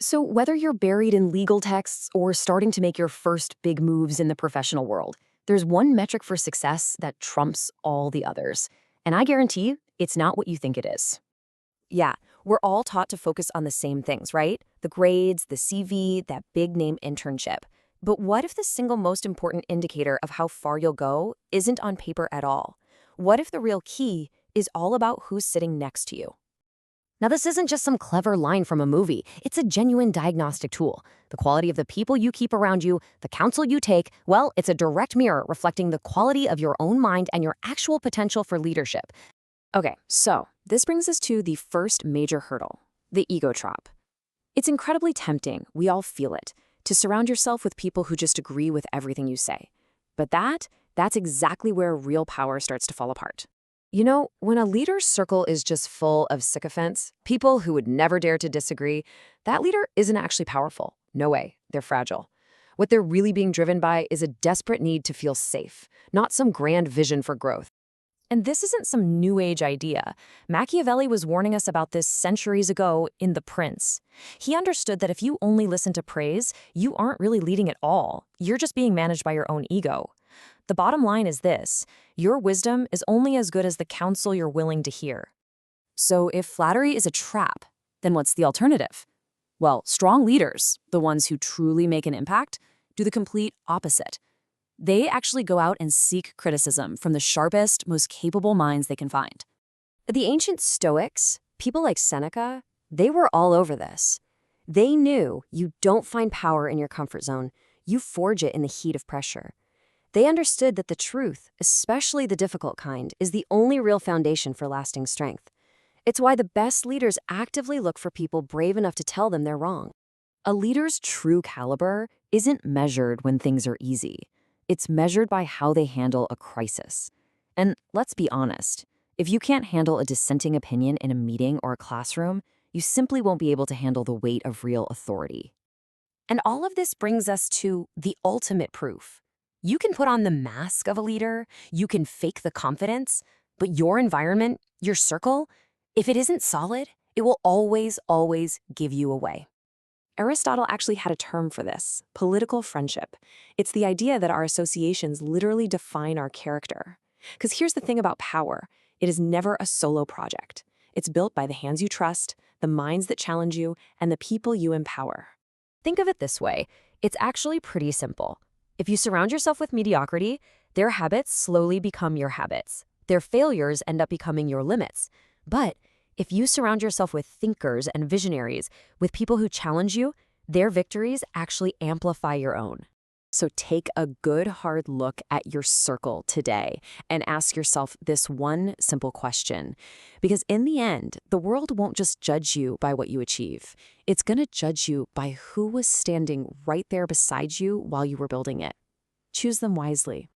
So, whether you're buried in legal texts or starting to make your first big moves in the professional world, there's one metric for success that trumps all the others. And I guarantee it's not what you think it is. Yeah, we're all taught to focus on the same things, right? The grades, the CV, that big name internship. But what if the single most important indicator of how far you'll go isn't on paper at all? What if the real key is all about who's sitting next to you? Now, this isn't just some clever line from a movie, it's a genuine diagnostic tool. The quality of the people you keep around you, the counsel you take, well, it's a direct mirror reflecting the quality of your own mind and your actual potential for leadership. Okay, so this brings us to the first major hurdle, the ego trap. It's incredibly tempting, we all feel it, to surround yourself with people who just agree with everything you say. But that's exactly where real power starts to fall apart. You know, when a leader's circle is just full of sycophants, people who would never dare to disagree, that leader isn't actually powerful. No way, they're fragile. What they're really being driven by is a desperate need to feel safe, not some grand vision for growth. And this isn't some new age idea. Machiavelli was warning us about this centuries ago in The Prince. He understood that if you only listen to praise, you aren't really leading at all. You're just being managed by your own ego. The bottom line is this: your wisdom is only as good as the counsel you're willing to hear. So if flattery is a trap, then what's the alternative? Well, strong leaders, the ones who truly make an impact, do the complete opposite. They actually go out and seek criticism from the sharpest, most capable minds they can find. The ancient Stoics, people like Seneca, they were all over this. They knew you don't find power in your comfort zone, you forge it in the heat of pressure. They understood that the truth, especially the difficult kind, is the only real foundation for lasting strength. It's why the best leaders actively look for people brave enough to tell them they're wrong. A leader's true caliber isn't measured when things are easy. It's measured by how they handle a crisis. And let's be honest, if you can't handle a dissenting opinion in a meeting or a classroom, you simply won't be able to handle the weight of real authority. And all of this brings us to the ultimate proof. You can put on the mask of a leader, you can fake the confidence, but your environment, your circle, if it isn't solid, it will always, always give you away. Aristotle actually had a term for this: political friendship. It's the idea that our associations literally define our character. Because here's the thing about power: it is never a solo project. It's built by the hands you trust, the minds that challenge you, and the people you empower. Think of it this way: it's actually pretty simple. If you surround yourself with mediocrity, their habits slowly become your habits. Their failures end up becoming your limits. But if you surround yourself with thinkers and visionaries, with people who challenge you, their victories actually amplify your own. So take a good hard look at your circle today and ask yourself this one simple question. Because in the end, the world won't just judge you by what you achieve. It's going to judge you by who was standing right there beside you while you were building it. Choose them wisely.